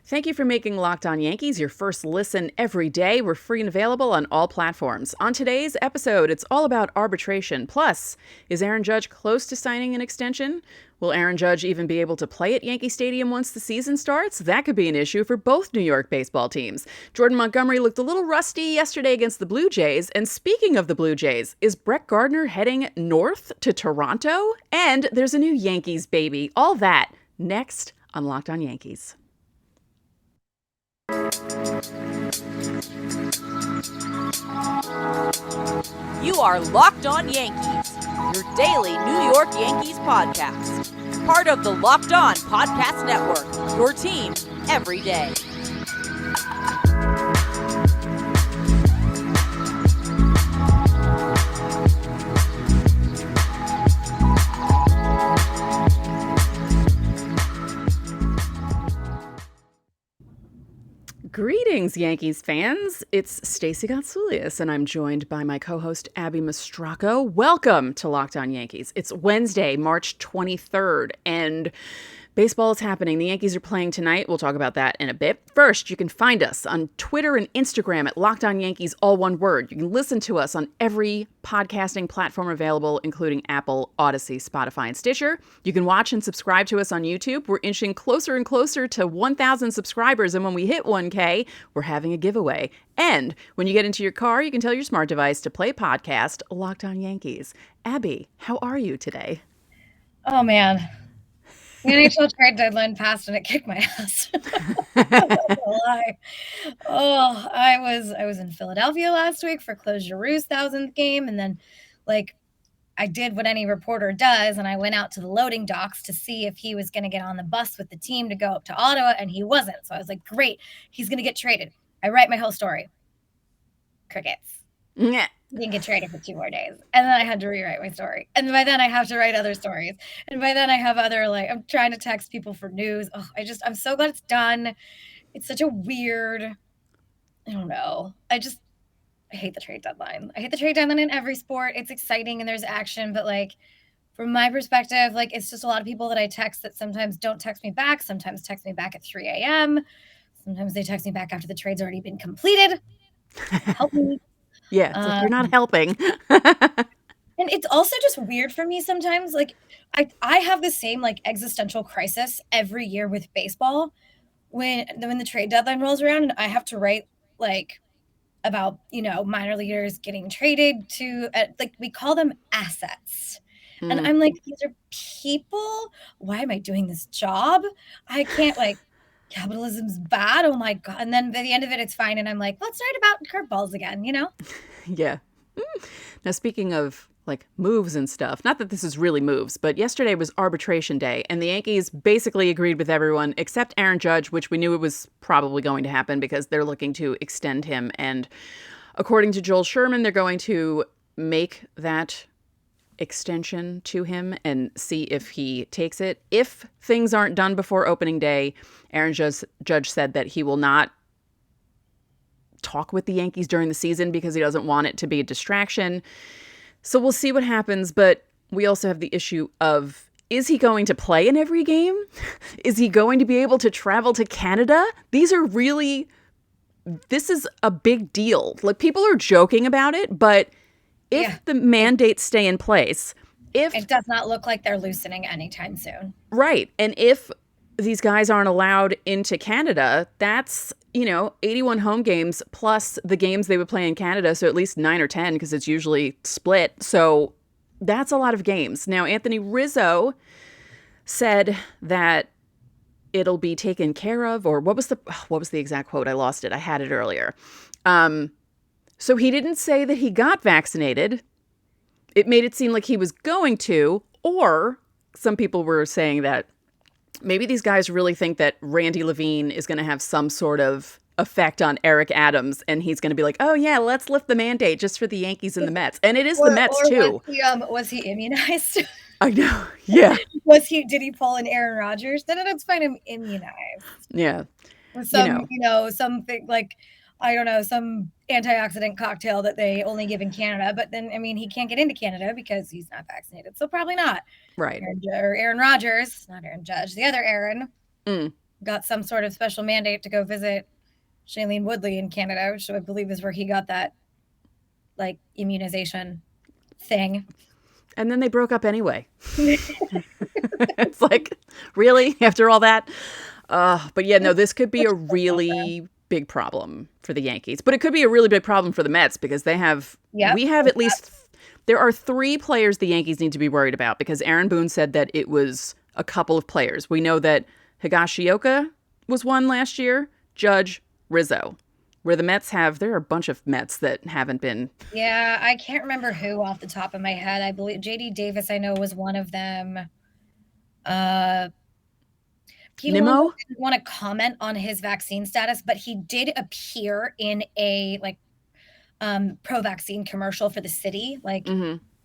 Thank you for making Locked On Yankees your first listen every day. We're free and available on all platforms. On today's episode, it's all about arbitration. Plus, is Aaron Judge close to signing an extension? Will Aaron Judge even be able to play at Yankee Stadium once the season starts? That could be an issue for both New York baseball teams. Jordan Montgomery looked a little rusty yesterday against the Blue Jays. And speaking of the Blue Jays, is Brett Gardner heading north to Toronto? And there's a new Yankees baby. All that next on Locked On Yankees. You are Locked On Yankees, your daily New York Yankees podcast. Part of the Locked On Podcast Network, your team every day. Greetings, Yankees fans. It's Stacey Gotsoulias, and I'm joined by my co-host, Abbey Mastracco. Welcome to Locked On Yankees. It's Wednesday, March 23rd, and baseball is happening. The Yankees are playing tonight. We'll talk about that in a bit. First, you can find us on Twitter and Instagram at Locked On Yankees, all one word. You can listen to us on every podcasting platform available, including Apple, Odyssey, Spotify, and Stitcher. You can watch and subscribe to us on YouTube. We're inching closer and closer to 1,000 subscribers, and when we hit 1K, we're having a giveaway. And when you get into your car, you can tell your smart device to play podcast Locked On Yankees. Abby, how are you today? Oh, man. The NHL trade deadline passed and it kicked my ass. That's a lie. Oh, I was in Philadelphia last week for Claude Giroux's 1,000th game, and then I did what any reporter does, and I went out to the loading docks to see if he was going to get on the bus with the team to go up to Ottawa, and he wasn't. So I was like, great, he's going to get traded. I write my whole story. Crickets. Yeah. Didn't get traded for 2 more days. And then I had to rewrite my story. And by then I have to write other stories. And by then I have other, I'm trying to text people for news. Oh, I'm so glad it's done. It's such a weird, I don't know. I hate the trade deadline. I hate the trade deadline in every sport. It's exciting and there's action. But from my perspective, it's just a lot of people that I text that sometimes don't text me back. Sometimes text me back at 3 a.m. Sometimes they text me back after the trade's already been completed. Help me. Yeah, it's like you're not helping. And it's also just weird for me sometimes. I have the same existential crisis every year with baseball when the trade deadline rolls around and I have to write about minor leaguers getting traded to we call them assets. And I'm like, these are people. Why am I doing this job? I can't capitalism's bad. Oh my God. And then by the end of it, it's fine. And I'm like, let's write about curveballs again, Yeah. Now, speaking of moves and stuff, not that this is really moves, but yesterday was arbitration day and the Yankees basically agreed with everyone except Aaron Judge, which we knew it was probably going to happen because they're looking to extend him. And according to Joel Sherman, they're going to make that extension to him and see if he takes it. If things aren't done before opening day, Aaron Judge said that he will not talk with the Yankees during the season because he doesn't want it to be a distraction. So we'll see what happens, but we also have the issue of, is he going to play in every game? Is he going to be able to travel to Canada? This is a big deal. People are joking about it, but if the mandates stay in place, it does not look like they're loosening anytime soon. Right. And if these guys aren't allowed into Canada, that's, 81 home games plus the games they would play in Canada. So at least 9 or 10 because it's usually split. So that's a lot of games. Now, Anthony Rizzo said that it'll be taken care of, or what was the exact quote? I lost it. I had it earlier. So he didn't say that he got vaccinated. It made it seem like he was going to, or some people were saying that maybe these guys really think that Randy Levine is going to have some sort of effect on Eric Adams, and he's going to be like, oh yeah, let's lift the mandate just for the Yankees and the Mets. And it is the Mets too. Was he immunized? I know. Yeah. Did he pull an Aaron Rodgers? Then let's find him immunized. Yeah. With something I don't know, some antioxidant cocktail that they only give in Canada. But then, he can't get into Canada because he's not vaccinated. So probably not. Right. Aaron Rodgers, not Aaron Judge, the other Aaron. got some sort of special mandate to go visit Shailene Woodley in Canada, which I believe is where he got that like immunization thing. And then they broke up anyway. It's like, really? After all that? But yeah, no, this could be a really big problem for the Yankees. But it could be a really big problem for the Mets because we have at least, there are 3 players the Yankees need to be worried about because Aaron Boone said that it was a couple of players. We know that Higashioka was one last year, Judge, Rizzo. Where the Mets there are a bunch of Mets that haven't been. Yeah, I can't remember who off the top of my head. I believe J.D. Davis, I know, was one of them. People didn't want to comment on his vaccine status, but he did appear in a pro-vaccine commercial for the city.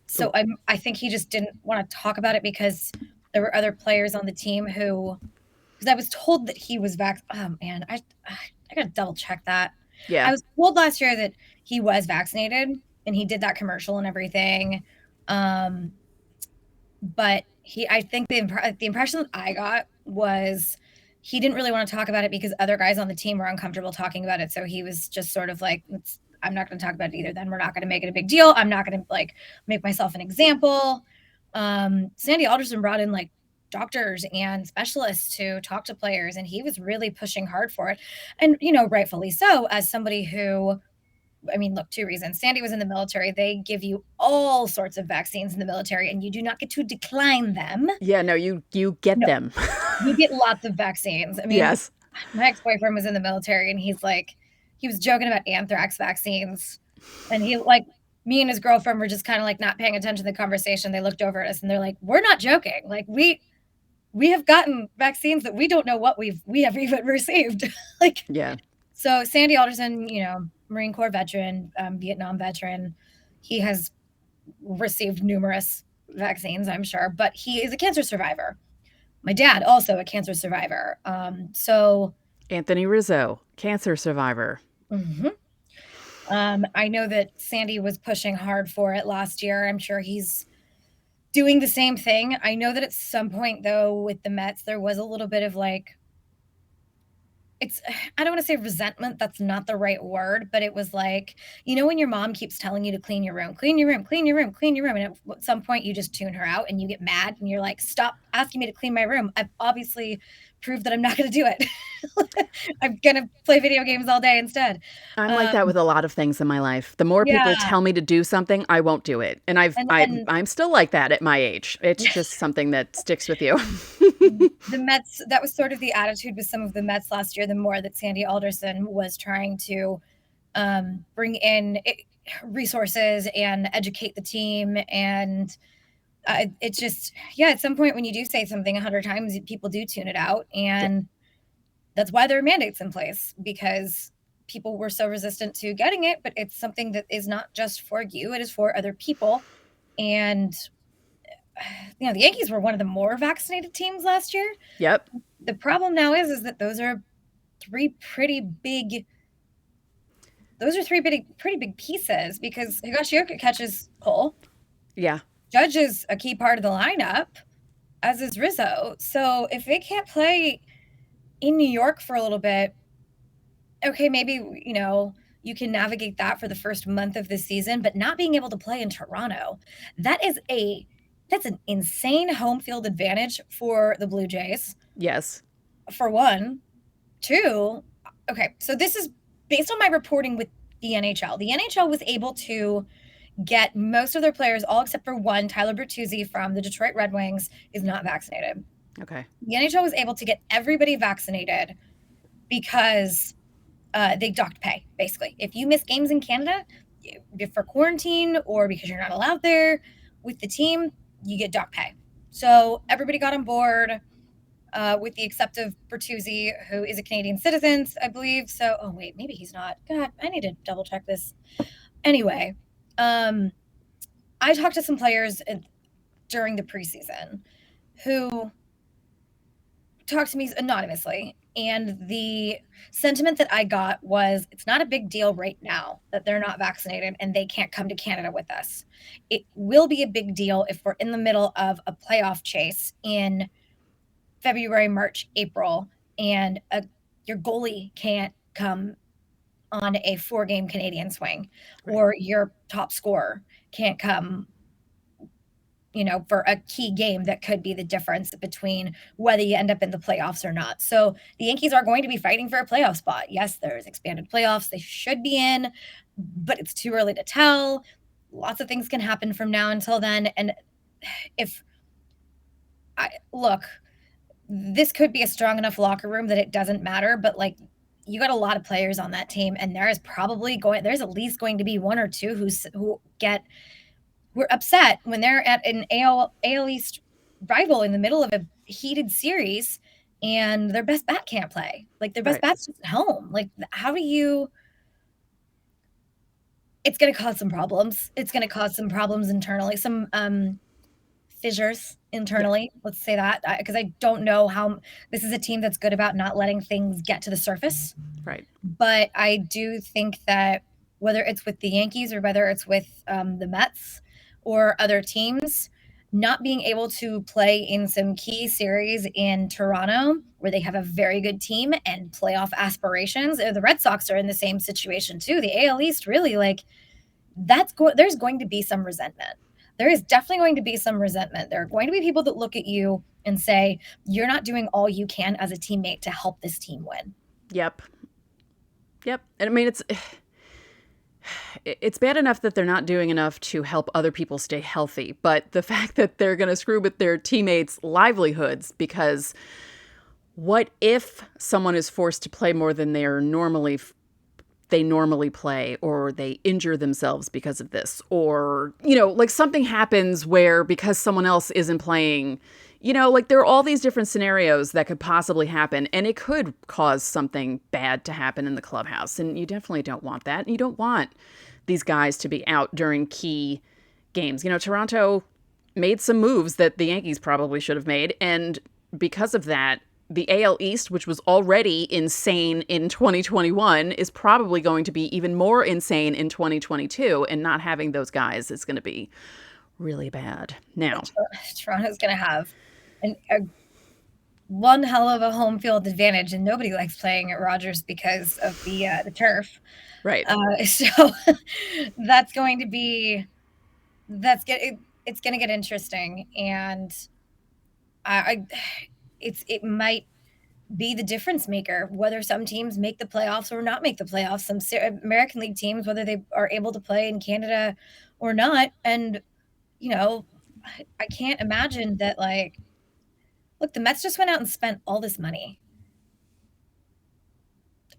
So I think he just didn't want to talk about it because there were other players on the team because I was told that he was vaccinated. Oh man, I gotta double check that. Yeah. I was told last year that he was vaccinated and he did that commercial and everything. But I think the impression that I got was he didn't really want to talk about it because other guys on the team were uncomfortable talking about it. So he was just sort of like, I'm not going to talk about it either. Then we're not going to make it a big deal. I'm not going to make myself an example. Sandy Alderson brought in doctors and specialists to talk to players, and he was really pushing hard for it. And, rightfully so, as somebody who, look, 2 reasons. Sandy was in the military. They give you all sorts of vaccines in the military, and you do not get to decline them. Yeah, no, you get them. You get lots of vaccines. Yes. My ex-boyfriend was in the military, and he was joking about anthrax vaccines. And me and his girlfriend were just kind of not paying attention to the conversation. They looked over at us and they're like, we're not joking. We have gotten vaccines that we don't know what we have even received. Yeah. So Sandy Alderson, Marine Corps veteran, Vietnam veteran, he has received numerous vaccines, I'm sure, but he is a cancer survivor. My dad, also a cancer survivor. So Anthony Rizzo, cancer survivor. Mm-hmm. I know that Sandy was pushing hard for it last year. I'm sure he's doing the same thing. I know that at some point, though, with the Mets, there was a little bit of I don't want to say resentment. That's not the right word, but it was when your mom keeps telling you to clean your room, clean your room, clean your room, clean your room. And at some point you just tune her out and you get mad and you're like, stop asking me to clean my room. I've obviously proved that I'm not going to do it. I'm going to play video games all day instead. I'm like that with a lot of things in my life. The more people tell me to do something, I won't do it. And I'm still like that at my age. It's just something that sticks with you. The Mets, that was sort of the attitude with some of the Mets last year, the more that Sandy Alderson was trying to bring in resources and educate the team. And it's just, at some point when you do say something 100 times, people do tune it out. And that's why there are mandates in place, because people were so resistant to getting it. But it's something that is not just for you, it is for other people. And the Yankees were one of the more vaccinated teams last year. Yep. The problem now is that those are three pretty big pieces, because Higashioka catches Cole. Yeah. Judge is a key part of the lineup, as is Rizzo. So if they can't play in New York for a little bit, okay, maybe, you can navigate that for the first month of the season, but not being able to play in Toronto, that's an insane home field advantage for the Blue Jays. Yes. For one. 2, okay, so this is based on my reporting with the NHL. The NHL was able to get most of their players, all except for one, Tyler Bertuzzi from the Detroit Red Wings, is not vaccinated. Okay. The NHL was able to get everybody vaccinated because they docked pay, basically. If you miss games in Canada for quarantine or because you're not allowed there with the team, you get dock pay. So everybody got on board, with the except of Bertuzzi, who is a Canadian citizen, I believe. So, oh wait, maybe he's not. God, I need to double check this. Anyway, I talked to some players during the preseason who talked to me anonymously, and the sentiment that I got was, it's not a big deal right now that they're not vaccinated and they can't come to Canada with us. It will be a big deal if we're in the middle of a playoff chase in February, March, April, and your goalie can't come on a 4-game Canadian swing, or your top scorer can't come, for a key game that could be the difference between whether you end up in the playoffs or not. So the Yankees are going to be fighting for a playoff spot. Yes, there's expanded playoffs they should be in, but it's too early to tell. Lots of things can happen from now until then. And this could be a strong enough locker room that it doesn't matter, but you got a lot of players on that team, and there's at least going to be one or two who are upset when they're at an AL East rival in the middle of a heated series and their best bat can't play. Their best bat's just at home. How do you? It's going to cause some problems. It's going to cause some problems internally, some fissures internally. Yeah. Let's say that, because I don't know how this is a team that's good about not letting things get to the surface. Right. But I do think that whether it's with the Yankees or whether it's with the Mets or other teams, not being able to play in some key series in Toronto where they have a very good team and playoff aspirations. The Red Sox are in the same situation too. The AL East, really, there's going to be some resentment. There is definitely going to be some resentment. There are going to be people that look at you and say, you're not doing all you can as a teammate to help this team win. Yep. And I mean, it's bad enough that they're not doing enough to help other people stay healthy, but the fact that they're going to screw with their teammates' livelihoods, because what if someone is forced to play more than they normally play, or they injure themselves because of this, or, something happens where because someone else isn't playing, there are all these different scenarios that could possibly happen, and it could cause something bad to happen in the clubhouse. And you definitely don't want that. And you don't want these guys to be out during key games. Toronto made some moves that the Yankees probably should have made. And because of that, the AL East, which was already insane in 2021, is probably going to be even more insane in 2022. And not having those guys is going to be really bad. Now, Toronto's going to have one hell of a home field advantage, and nobody likes playing at Rogers because of the turf. Right. So that's going to be it's going to get interesting, and it might be the difference maker whether some teams make the playoffs or not make the playoffs. Some American League teams, whether they are able to play in Canada or not, and I can't imagine that. Look, the Mets just went out and spent all this money.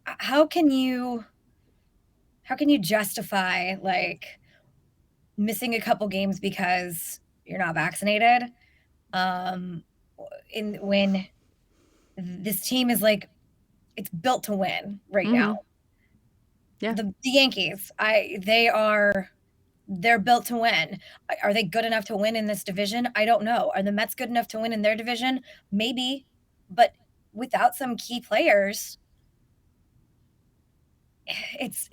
How can you justify missing a couple games because you're not vaccinated? When this team is it's built to win right now. Yeah. The Yankees, they're built to win. Are they good enough to win in this division? I don't know. Are the Mets good enough to win in their division? Maybe, but without some key players, it's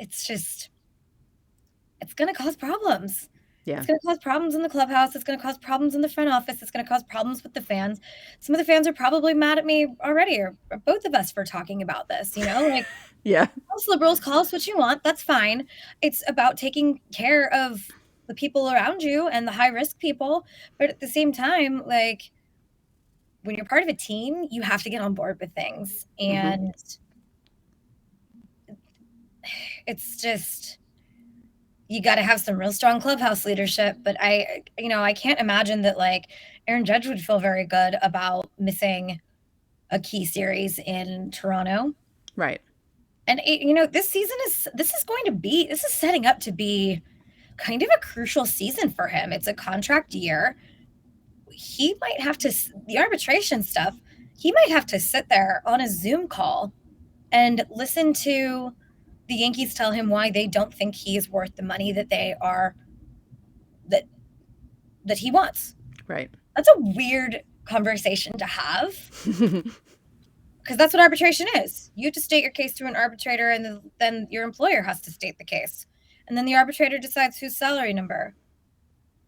going to cause problems. Yeah. It's going to cause problems in the clubhouse. It's going to cause problems in the front office. It's going to cause problems with the fans. Some of the fans are probably mad at me already, or both of us, for talking about this, Yeah. Most liberals, call us what you want. That's fine. It's about taking care of the people around you and the high risk people. But at the same time, when you're part of a team, you have to get on board with things. And it's just, you got to have some real strong clubhouse leadership. But I can't imagine that Aaron Judge would feel very good about missing a key series in Toronto. Right. And this is setting up to be kind of a crucial season for him. It's a contract year. He might have to, the arbitration stuff, he might have to sit there on a Zoom call and listen to the Yankees tell him why they don't think he is worth the money that that he wants. Right. That's a weird conversation to have. Because that's what arbitration is. You have to state your case to an arbitrator, and then your employer has to state the case. And then the arbitrator decides whose salary number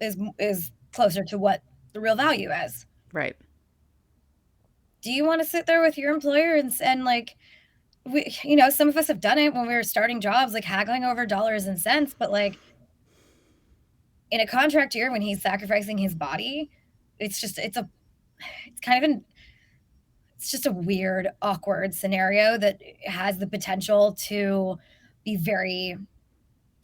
is closer to what the real value is. Right. do you want to sit there with your employer and like, some of us have done it when we were starting jobs, like haggling over dollars and cents, but like in a contract year when he's sacrificing his body, it's kind of it's just a weird, awkward scenario that has the potential to be very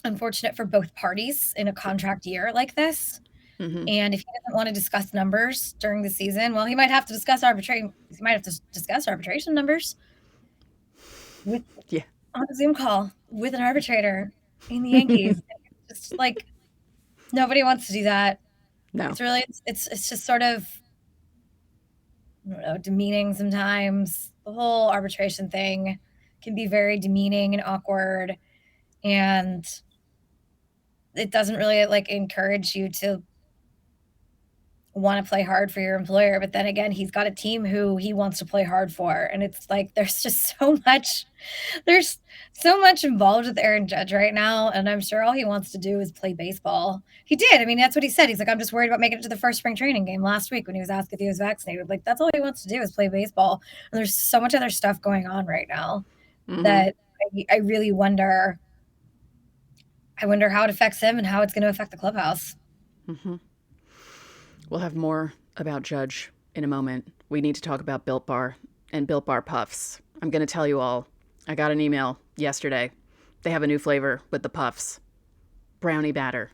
unfortunate for both parties in a contract year like this. Mm-hmm. And if he doesn't want to discuss numbers during the season, well, he might have to discuss arbitration. He might have to discuss arbitration numbers with Yeah. on a Zoom call with an arbitrator in the Yankees. It's just like nobody wants to do that. No. It's just sort of, I don't know, demeaning sometimes. The whole arbitration thing can be very demeaning and awkward, and it doesn't really like encourage you to want to play hard for your employer. But then again, he's got a team who he wants to play hard for, and it's like there's so much involved with Aaron Judge right now, and I'm sure all he wants to do is play baseball. He did. I mean, that's what he said. He's like, I'm just worried about making it to the first spring training game last week when he was asked if he was vaccinated. Like, that's all he wants to do is play baseball. And there's so much other stuff going on right now that I really wonder. I wonder how it affects him and how it's going to affect the clubhouse. Mm-hmm. We'll have more about Judge in a moment. We need to talk about Built Bar and Built Bar Puffs. I'm going to tell you all. I got an email yesterday. They have a new flavor with the puffs. Brownie batter.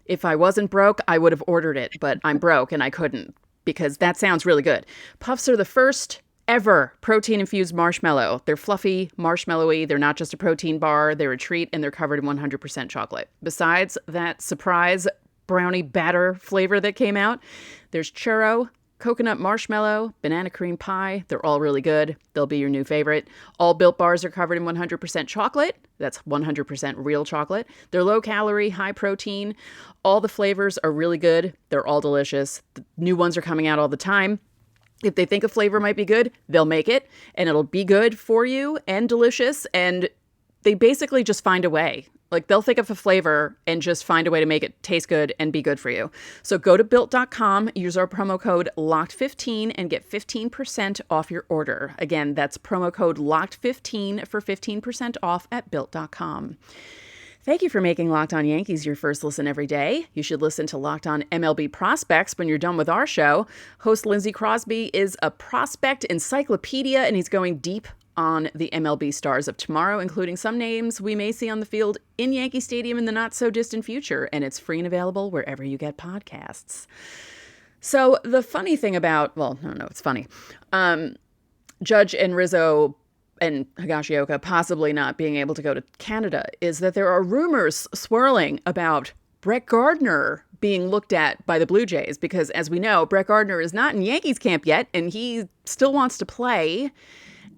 If I wasn't broke, I would have ordered it, but I'm broke and I couldn't because that sounds really good. Puffs are the first ever protein-infused marshmallow. They're fluffy, marshmallowy. They're not just a protein bar. They're a treat, and they're covered in 100% chocolate. Besides that surprise brownie batter flavor that came out, there's churro, coconut marshmallow, banana cream pie. They're all really good. They'll be your new favorite. All Built Bars are covered in 100% chocolate. That's 100% real chocolate. They're low calorie, high protein. All the flavors are really good. They're all delicious. The new ones are coming out all the time. If they think a flavor might be good, they'll make it, and it'll be good for you and delicious, and they basically just find a way. Like, they'll think of a flavor and just find a way to make it taste good and be good for you. So go to Built.com, use our promo code LOCKED15 and get 15% off your order. Again, that's promo code LOCKED15 for 15% off at Built.com. Thank you for making Locked On Yankees your first listen every day. You should listen to Locked On MLB Prospects when you're done with our show. Host Lindsey Crosby is a prospect encyclopedia, and he's going deep on the MLB stars of tomorrow, including some names we may see on the field in Yankee Stadium in the not-so-distant future, and it's free and available wherever you get podcasts. So the funny thing about, well, no, it's funny. Judge and Rizzo and Higashioka possibly not being able to go to Canada is that there are rumors swirling about Brett Gardner being looked at by the Blue Jays because, as we know, Brett Gardner is not in Yankees camp yet, and he still wants to play,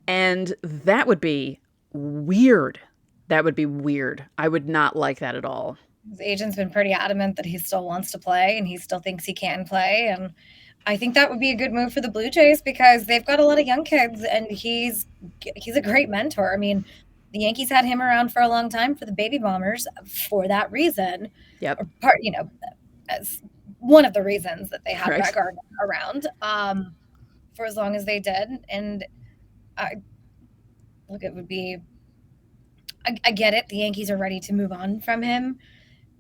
and that would be weird. That would be weird. I would not like that at all. His agent's been pretty adamant that he still wants to play, and he still thinks he can play, and I think that would be a good move for the Blue Jays because they've got a lot of young kids, and he's a great mentor. I mean, the Yankees had him around for a long time for the baby bombers for that reason. Yep. Or as one of the reasons that they had Right. Brett Gardner around for as long as they did. And it would be. I get it. The Yankees are ready to move on from him.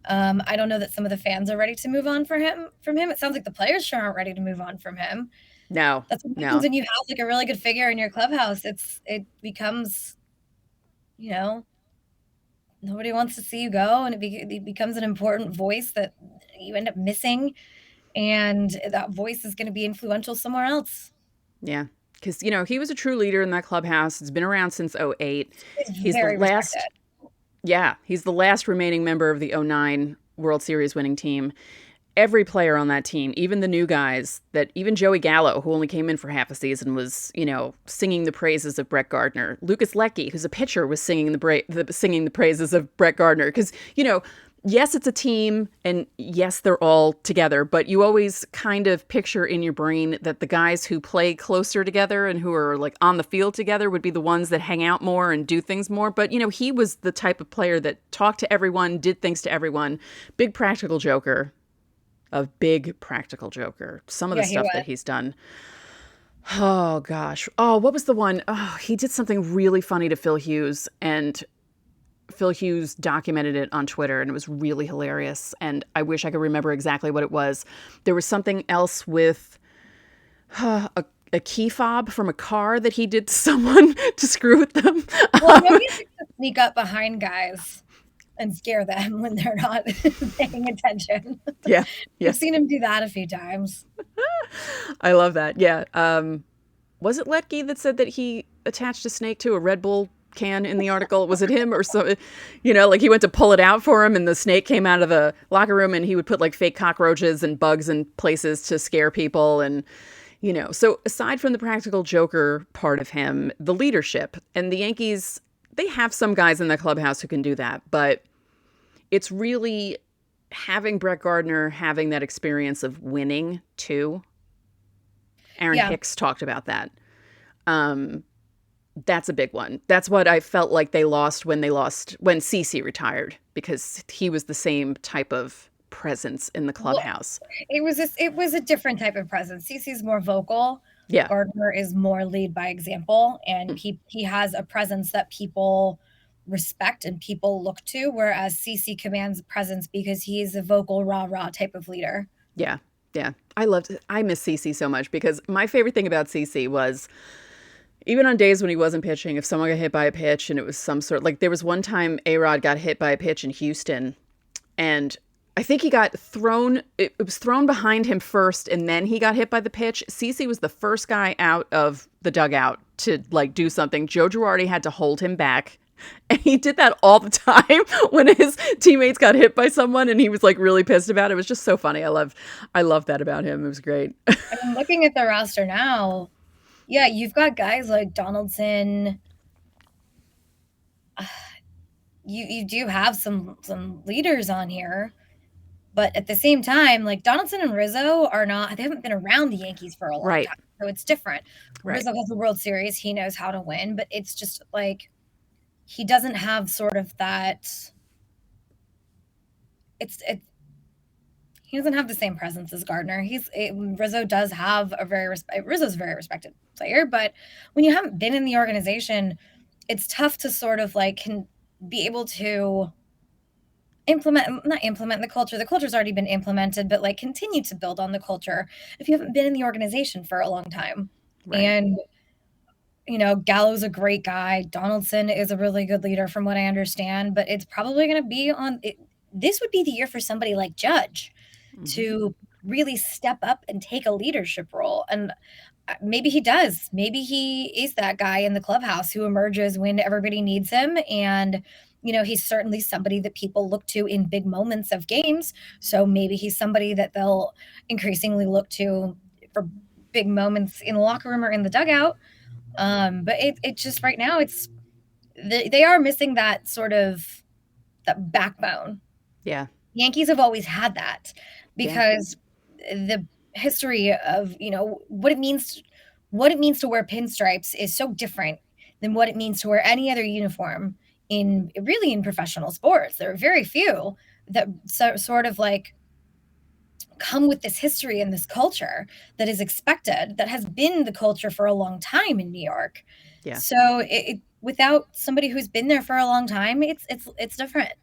I don't know that some of the fans are ready to move on from him. It sounds like the players sure aren't ready to move on from him. No, That's what happens when you have like a really good figure in your clubhouse. It becomes, nobody wants to see you go, and it becomes an important voice that you end up missing, and that voice is going to be influential somewhere else. Yeah. Because, he was a true leader in that clubhouse. It's been around since 2008. He's very respected. Yeah, he's the last remaining member of the 2009 World Series winning team. Every player on that team, even the new guys, that even Joey Gallo, who only came in for half a season, was, singing the praises of Brett Gardner. Lucas Leckie, who's a pitcher, was singing the praises of Brett Gardner. Because, yes, it's a team, and yes, they're all together, but you always kind of picture in your brain that the guys who play closer together and who are like on the field together would be the ones that hang out more and do things more. But, he was the type of player that talked to everyone, did things to everyone. Big practical joker. Some of the stuff that he's done. Oh gosh. Oh, what was the one? Oh, he did something really funny to Phil Hughes, and Phil Hughes documented it on Twitter, and it was really hilarious. And I wish I could remember exactly what it was. There was something else with a key fob from a car that he did to someone to screw with them. Well, maybe it's to sneak up behind guys and scare them when they're not paying attention. Yeah, yeah. I've seen him do that a few times. I love that. Yeah. Was it Letke that said that he attached a snake to a Red Bull can in the article? Was it him or so? Like he went to pull it out for him, and the snake came out of the locker room, and he would put like fake cockroaches and bugs in places to scare people. And, so aside from the practical joker part of him, the leadership and the Yankees, they have some guys in the clubhouse who can do that, but it's really having Brett Gardner having that experience of winning too. Aaron Hicks talked about that. That's a big one. That's what I felt like they lost when Stacey retired, because he was the same type of presence in the clubhouse. Well, it was a different type of presence. Stacey's more vocal. Yeah. Gardner is more lead by example, and he has a presence that people respect and people look to, whereas Stacey commands presence because he's a vocal rah-rah type of leader. Yeah. Yeah. I miss Stacey so much, because my favorite thing about Stacey was, even on days when he wasn't pitching, if someone got hit by a pitch and it was some sort, like there was one time A-Rod got hit by a pitch in Houston, and I think he got thrown, it was thrown behind him first, and then he got hit by the pitch. Stacey was the first guy out of the dugout to like do something. Joe Girardi had to hold him back. And he did that all the time when his teammates got hit by someone, and he was like really pissed about it. It was just so funny. I love that about him. It was great. I'm looking at the roster now. Yeah, you've got guys like Donaldson. You do have some leaders on here, but at the same time, like Donaldson and Rizzo they haven't been around the Yankees for a long time, so it's different. Right. Rizzo has the World Series. He knows how to win, but it's just like he doesn't have sort of that. He doesn't have the same presence as Gardner. Rizzo does have Rizzo's a very respected player, but when you haven't been in the organization, it's tough to sort of like can be able to not implement the culture. The culture's already been implemented, but like continue to build on the culture if you haven't been in the organization for a long time. Right. And Gallo's a great guy. Donaldson is a really good leader from what I understand, but it's probably going to be this would be the year for somebody like Judge to really step up and take a leadership role. And maybe he does. Maybe he is that guy in the clubhouse who emerges when everybody needs him. And, he's certainly somebody that people look to in big moments of games. So maybe he's somebody that they'll increasingly look to for big moments in the locker room or in the dugout. But it just right now they are missing that sort of that backbone. Yeah. Yankees have always had that because the history of, what it means to wear pinstripes is so different than what it means to wear any other uniform in professional sports. There are very few that sort of like come with this history and this culture that is expected, that has been the culture for a long time in New York. Yeah. So without somebody who's been there for a long time, it's different,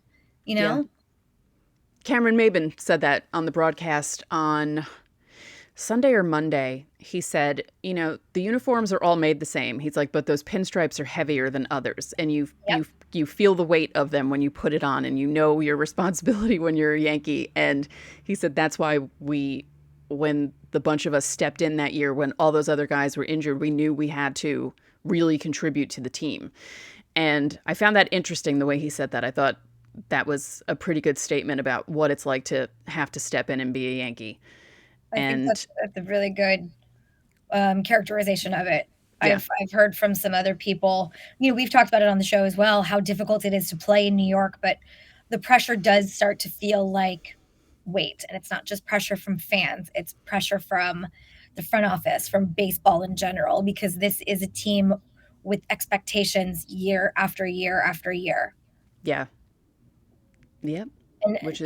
Yeah. Cameron Maben said that on the broadcast on Sunday or Monday. He said, the uniforms are all made the same. He's like, but those pinstripes are heavier than others. And you feel the weight of them when you put it on, and your responsibility when you're a Yankee. And he said that's why when the bunch of us stepped in that year, when all those other guys were injured, we knew we had to really contribute to the team. And I found that interesting, the way he said that. I thought that was a pretty good statement about what it's like to have to step in and be a Yankee. I think that's a really good characterization of it. Yeah. I've heard from some other people, we've talked about it on the show as well, how difficult it is to play in New York, but the pressure does start to feel like weight. And it's not just pressure from fans, it's pressure from the front office, from baseball in general, because this is a team with expectations year after year after year. Yeah. Yep. And,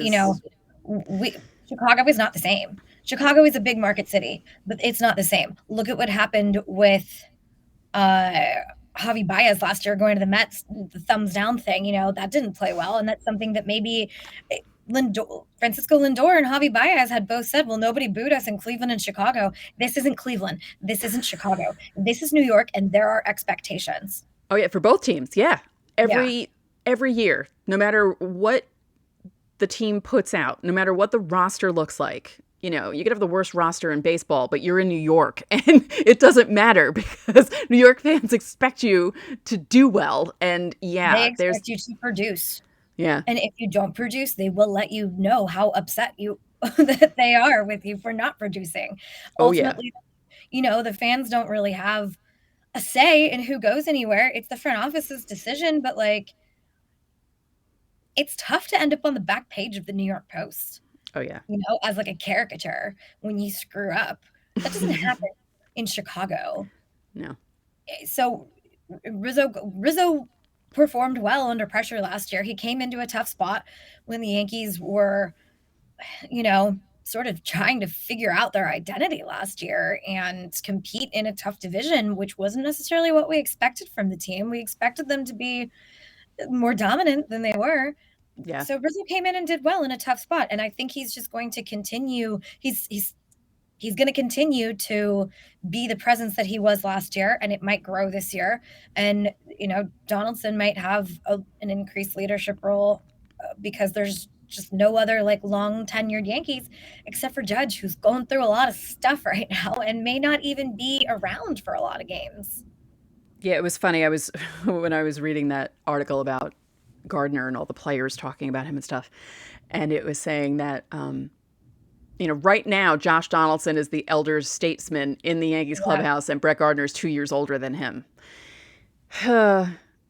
Chicago is not the same. Chicago is a big market city, but it's not the same. Look at what happened with Javi Baez last year going to the Mets, the thumbs down thing. That didn't play well, and that's something that maybe Francisco Lindor and Javi Baez had both said, well, nobody booed us in Cleveland and Chicago. This isn't Cleveland. This isn't Chicago. This is New York, and there are expectations. Oh, yeah, for both teams. Yeah. Every year, no matter what the team puts out, no matter what the roster looks like, you could have the worst roster in baseball, but you're in New York, and it doesn't matter because New York fans expect you to do well. And they expect you to produce. Yeah. And if you don't produce, they will let you know how upset that they are with you for not producing. Ultimately, the fans don't really have a say in who goes anywhere. It's the front office's decision, but it's tough to end up on the back page of the New York Post. Oh, yeah. As a caricature when you screw up. That doesn't happen in Chicago. No. So Rizzo performed well under pressure last year. He came into a tough spot when the Yankees were, sort of trying to figure out their identity last year and compete in a tough division, which wasn't necessarily what we expected from the team. We expected them to be more dominant than they were. Yeah. So Rizzo came in and did well in a tough spot. And I think he's just going to continue. He's going to continue to be the presence that he was last year, and it might grow this year. And, Donaldson might have an increased leadership role because there's just no other long tenured Yankees except for Judge, who's going through a lot of stuff right now and may not even be around for a lot of games. Yeah, it was funny. When I was reading that article about Gardner and all the players talking about him and stuff, and it was saying that, right now, Josh Donaldson is the elder statesman in the Yankees clubhouse, and Brett Gardner is 2 years older than him.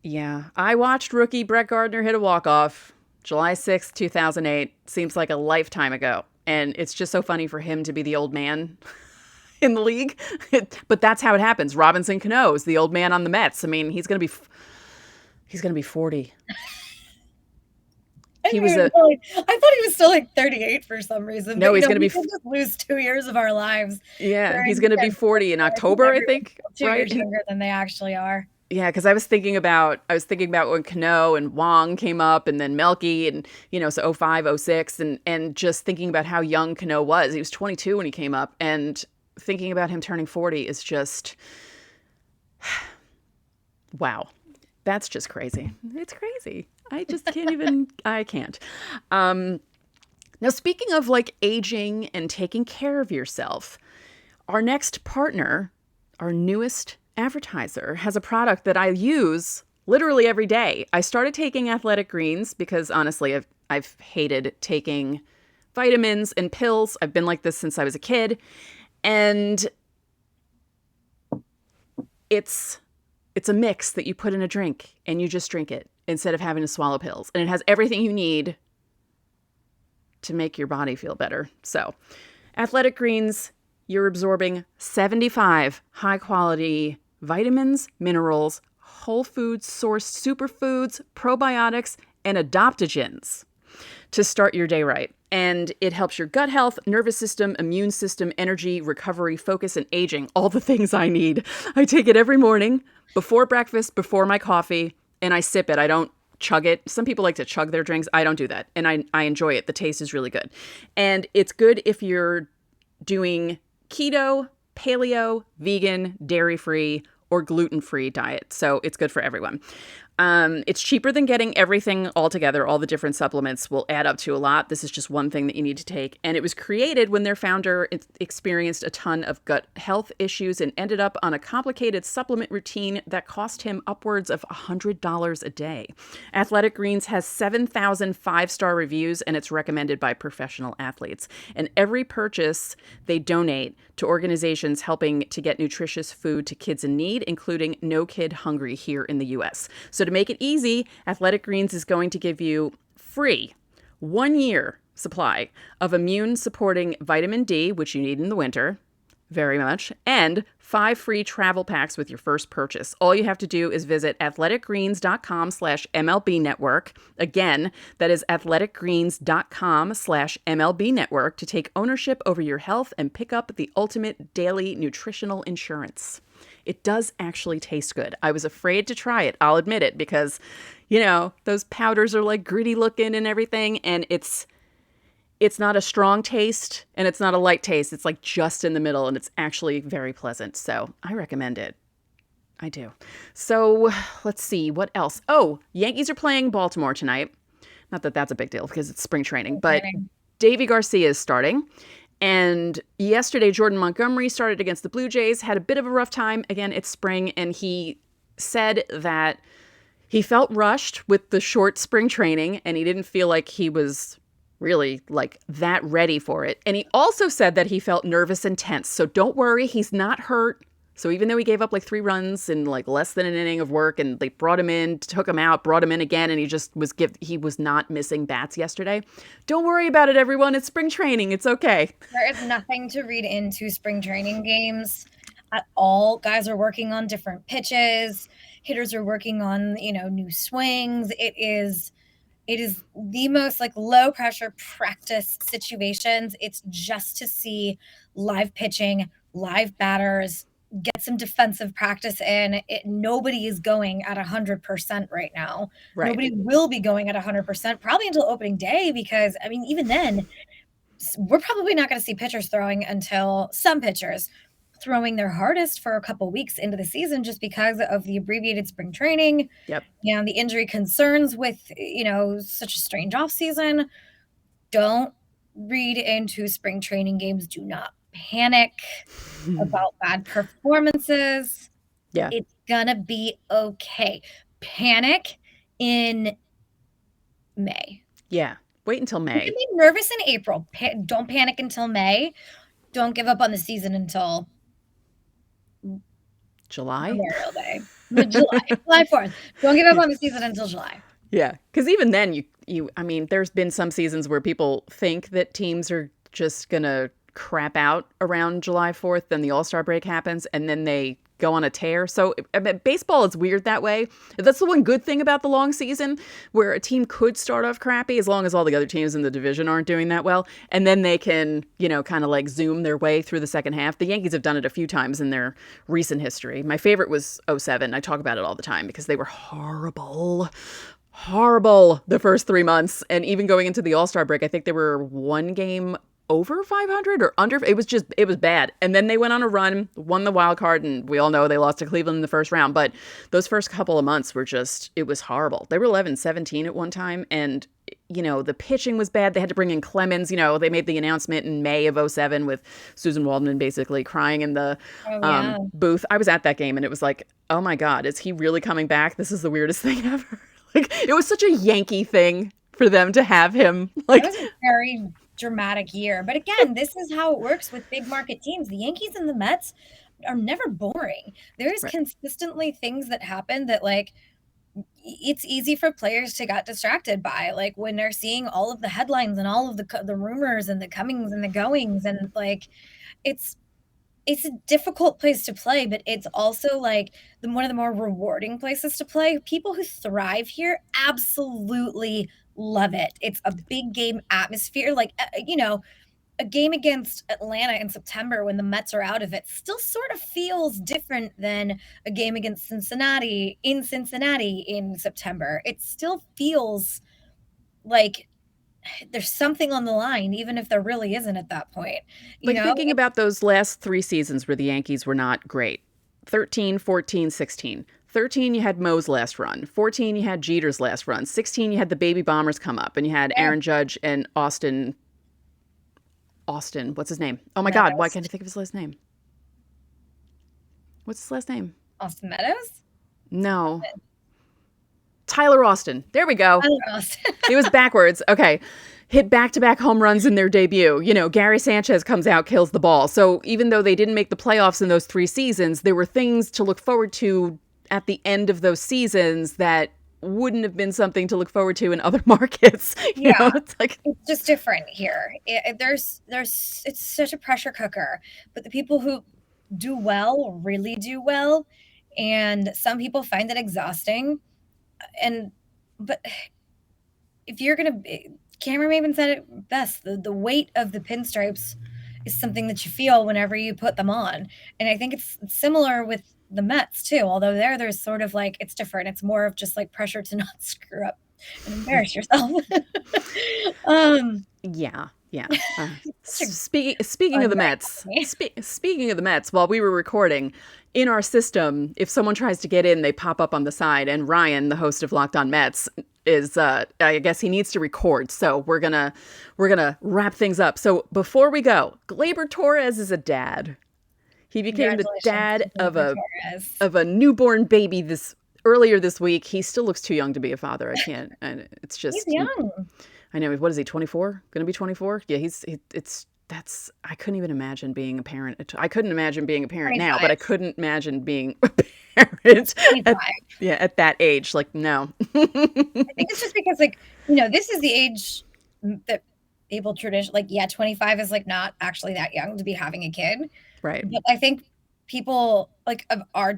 Yeah. I watched rookie Brett Gardner hit a walk-off July 6th, 2008. Seems like a lifetime ago. And it's just so funny for him to be the old man in the league. But that's how it happens. Robinson Cano is the old man on the Mets. I mean, he's going to be 40. I thought he was still 38 for some reason. No, he's going to be. Just lose 2 years of our lives. Yeah, he's going to be 40 in October, I think. 2 years younger than they actually are. Yeah, because I was thinking about when Cano and Wong came up, and then Melky, and so 05, 06, and just thinking about how young Cano was. He was 22 when he came up, and thinking about him turning 40 is just wow. That's just crazy. It's crazy. I just can't even, I can't. Now, speaking of aging and taking care of yourself, our next partner, our newest advertiser, has a product that I use literally every day. I started taking Athletic Greens because honestly, I've hated taking vitamins and pills. I've been like this since I was a kid. And it's a mix that you put in a drink and you just drink it instead of having to swallow pills. And it has everything you need to make your body feel better. So, Athletic Greens, you're absorbing 75 high-quality vitamins, minerals, whole foods sourced superfoods, probiotics, and adaptogens to start your day right. And it helps your gut health, nervous system, immune system, energy, recovery, focus, and aging. All the things I need. I take it every morning, before breakfast, before my coffee, and I sip it. I don't chug it. Some people like to chug their drinks. I don't do that. And I enjoy it. The taste is really good. And it's good if you're doing keto, paleo, vegan, dairy-free, or gluten-free diet. So it's good for everyone. It's cheaper than getting everything all together. All the different supplements will add up to a lot. This is just one thing that you need to take. And it was created when their founder experienced a ton of gut health issues and ended up on a complicated supplement routine that cost him upwards of $100 a day. Athletic Greens has 7,000 five-star reviews, and it's recommended by professional athletes. And every purchase, they donate to organizations helping to get nutritious food to kids in need, including No Kid Hungry here in the U.S. So to make it easy, Athletic Greens is going to give you free 1 year supply of immune-supporting vitamin D, which you need in the winter, very much, and 5 free travel packs with your first purchase. All you have to do is visit athleticgreens.com/MLB network. Again, that is athleticgreens.com/MLB network to take ownership over your health and pick up the ultimate daily nutritional insurance. It does actually taste good. I was afraid to try it, I'll admit it, because, those powders are like gritty looking and everything, and it's not a strong taste and it's not a light taste. It's like just in the middle, and it's actually very pleasant. So I recommend it. I do. So let's see what else. Oh, Yankees are playing Baltimore tonight. Not that that's a big deal because it's spring training, but Davy Garcia is starting. And yesterday, Jordan Montgomery started against the Blue Jays, had a bit of a rough time. Again, it's spring, and he said that he felt rushed with the short spring training and he didn't feel like he was really like that ready for it. And he also said that he felt nervous and tense. So don't worry, he's not hurt. So even though he gave up like 3 runs in like less than an inning of work, and they brought him in, took him out, brought him in again, and he was not missing bats yesterday. Don't worry about it, everyone. It's spring training. It's okay. There is nothing to read into spring training games at all. Guys are working on different pitches. Hitters are working on, new swings. It is the most like low pressure practice situations. It's just to see live pitching, live batters, get some defensive practice in. Nobody is going at 100% right now. Right. Nobody will be going at 100% probably until opening day, because even then we're probably not going to see pitchers throwing until some pitchers throwing their hardest for a couple weeks into the season, just because of the abbreviated spring training. Yep. And the injury concerns with, such a strange off season. Don't read into spring training games. Do not panic about bad performances. Yeah. It's gonna be okay. Panic in May. Yeah. Wait until May. You can be nervous in April. Don't panic until May. Don't give up on the season until July? Memorial Day. July 4th. Don't give up on the season until July. Yeah. Because even then, there's been some seasons where people think that teams are just going to crap out around July 4th, then the All-Star break happens, and then they go on a tear. So baseball is weird that way. That's the one good thing about the long season, where a team could start off crappy as long as all the other teams in the division aren't doing that well. And then they can, kind of like zoom their way through the second half. The Yankees have done it a few times in their recent history. My favorite was 2007. I talk about it all the time because they were horrible the first 3 months. And even going into the All-Star break, I think they were 1 game over 500 or under. It was bad. And then they went on a run, won the wild card, and we all know they lost to Cleveland in the first round. But those first couple of months were it was horrible. They were 11-17 at one time, and the pitching was bad. They had to bring in Clemens. They made the announcement in May of 2007 with Susan Waldman basically crying in the booth. I was at that game, and it was like, oh my God, is he really coming back? This is the weirdest thing ever. Like, it was such a Yankee thing for them to have him. Like, it was a very dramatic year. But again, this is how it works with big market teams. The Yankees and the Mets are never boring. There's consistently things that happen that, like, it's easy for players to get distracted by, like when they're seeing all of the headlines and all of the rumors and the comings and the goings, and like it's a difficult place to play, but it's also like one of the more rewarding places to play. People who thrive here absolutely love it. It's a big game atmosphere. Like, a game against Atlanta in September when the Mets are out of it still sort of feels different than a game against Cincinnati in September. It still feels like there's something on the line, even if there really isn't at that point. Thinking about those last 3 seasons where the Yankees were not great. 13, 14, 16. 13, you had Mo's last run. 14, you had Jeter's last run. 16, you had the baby bombers come up, and you had Aaron Judge and Austin, what's his name? Oh my God, why can't I think of his last name? What's his last name? Austin Meadows? No. Tyler Austin. There we go. Tyler Austin. It was backwards. Okay. Hit back-to-back home runs in their debut. Gary Sanchez comes out, kills the ball. So even though they didn't make the playoffs in those 3 seasons, there were things to look forward to at the end of those seasons that wouldn't have been something to look forward to in other markets. You know, it's like it's just different here. There's it's such a pressure cooker, but the people who do well really do well, and some people find it exhausting. But if you're gonna, Cameron Maven said it best: the weight of the pinstripes is something that you feel whenever you put them on, and I think it's similar with the Mets too. Although there's sort of like it's different. It's more of just like pressure to not screw up and embarrass yourself. Yeah. Speaking of the Mets, speaking of the Mets, while we were recording, in our system, if someone tries to get in, they pop up on the side. And Ryan, the host of Locked On Mets, is I guess he needs to record. So we're gonna wrap things up. So before we go, Gleyber Torres is a dad. He became the dad of a newborn baby earlier this week. He still looks too young to be a father. I can't. And it's just he's young. I know. What is he? 24? Going to be 24? Yeah. I couldn't even imagine being a parent. I couldn't imagine being a parent 25. Now, but I couldn't imagine being a parent at that age. Like, no. I think it's just because, like, this is the age that people traditionally, 25 is like not actually that young to be having a kid. Right. But I think people like of our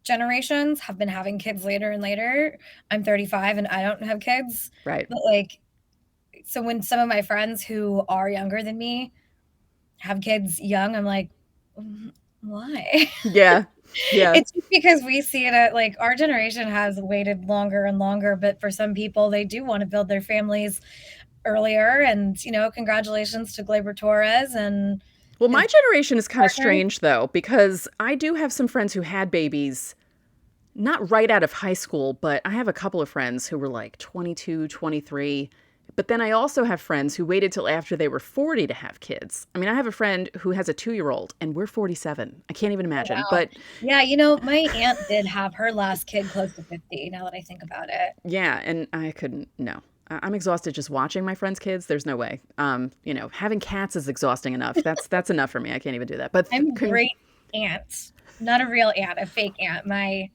generations have been having kids later and later. I'm 35 and I don't have kids. Right. But so when some of my friends who are younger than me have kids young, I'm like, why? Yeah. Yeah. It's just because we see it at our generation has waited longer and longer, but for some people they do want to build their families earlier. And, congratulations to Gleyber Torres. And well, my generation is kind of strange though, because I do have some friends who had babies not right out of high school, but I have a couple of friends who were like 22, 23. But then I also have friends who waited till after they were 40 to have kids. I mean, I have a friend who has a 2-year-old and we're 47. I can't even imagine. Wow. But yeah, my aunt did have her last kid close to 50 now that I think about it. Yeah. And I couldn't, no. I'm exhausted just watching my friends' kids. There's no way. Having cats is exhausting enough. That's enough for me. I can't even do that. But I'm a great aunt, not a real aunt, a fake aunt. My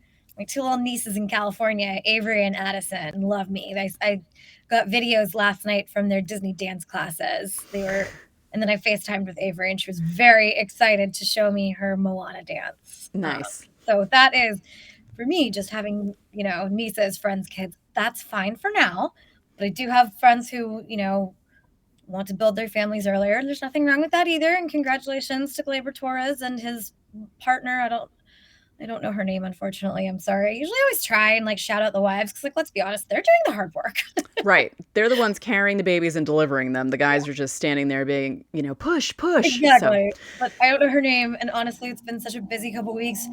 2 little nieces in California, Avery and Addison, love me. I got videos last night from their Disney dance classes. And then I FaceTimed with Avery, and she was very excited to show me her Moana dance. Nice. So that is, for me, just having, nieces, friends, kids, that's fine for now. But I do have friends who, want to build their families earlier. There's nothing wrong with that either. And congratulations to Gleyber Torres and his partner. I don't know her name, unfortunately. I'm sorry. I usually always try and shout out the wives because, let's be honest, they're doing the hard work. Right. They're the ones carrying the babies and delivering them. The guys are just standing there being, push. Exactly. So. But I don't know her name. And honestly, it's been such a busy couple weeks.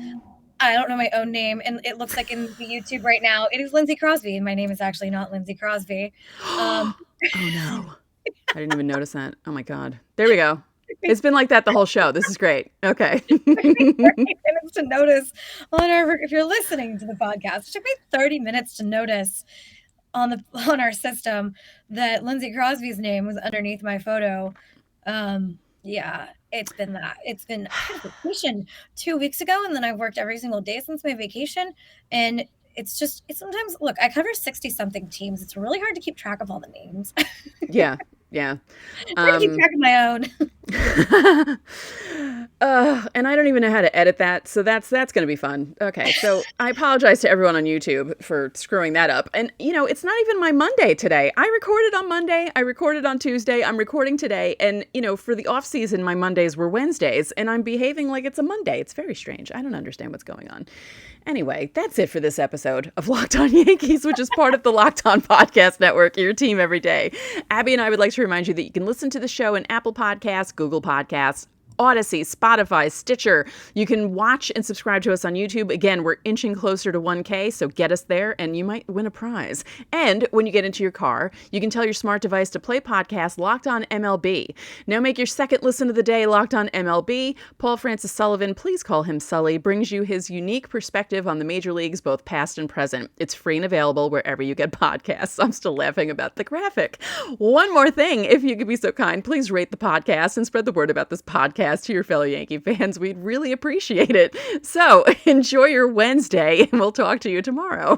I don't know my own name. And it looks like in the YouTube right now, it is Lindsay Crosby. And my name is actually not Lindsay Crosby. Oh, no. I didn't even notice that. Oh, my God. There we go. It's been like that the whole show. This is great. Okay. Minutes to notice if you're listening to the podcast. It took me 30 minutes to notice on our system that Lindsay Crosby's name was underneath my photo. Yeah, it's been that. It's been I had a vacation 2 weeks ago, and then I worked every single day since my vacation. And it's sometimes, look, I cover 60-something teams. It's really hard to keep track of all the names. Yeah. I keep track of my own. And I don't even know how to edit that, so that's going to be fun. Okay, so I apologize to everyone on YouTube for screwing that up. And, it's not even my Monday today. I recorded on Monday. I recorded on Tuesday. I'm recording today. And, for the off season, my Mondays were Wednesdays, and I'm behaving like it's a Monday. It's very strange. I don't understand what's going on. Anyway, that's it for this episode of Locked On Yankees, which is part of the Locked On Podcast Network, your team every day. Abby and I would like to remind you that you can listen to the show in Apple Podcasts, Google Podcasts, Odyssey, Spotify, Stitcher. You can watch and subscribe to us on YouTube. Again, we're inching closer to 1K, so get us there and you might win a prize. And when you get into your car, you can tell your smart device to play podcast Locked On MLB. Now make your second listen of the day Locked On MLB. Paul Francis Sullivan, please call him Sully, brings you his unique perspective on the major leagues, both past and present. It's free and available wherever you get podcasts. I'm still laughing about the graphic. One more thing, if you could be so kind, please rate the podcast and spread the word about this podcast to your fellow Yankee fans. We'd really appreciate it. So enjoy your Wednesday, and we'll talk to you tomorrow.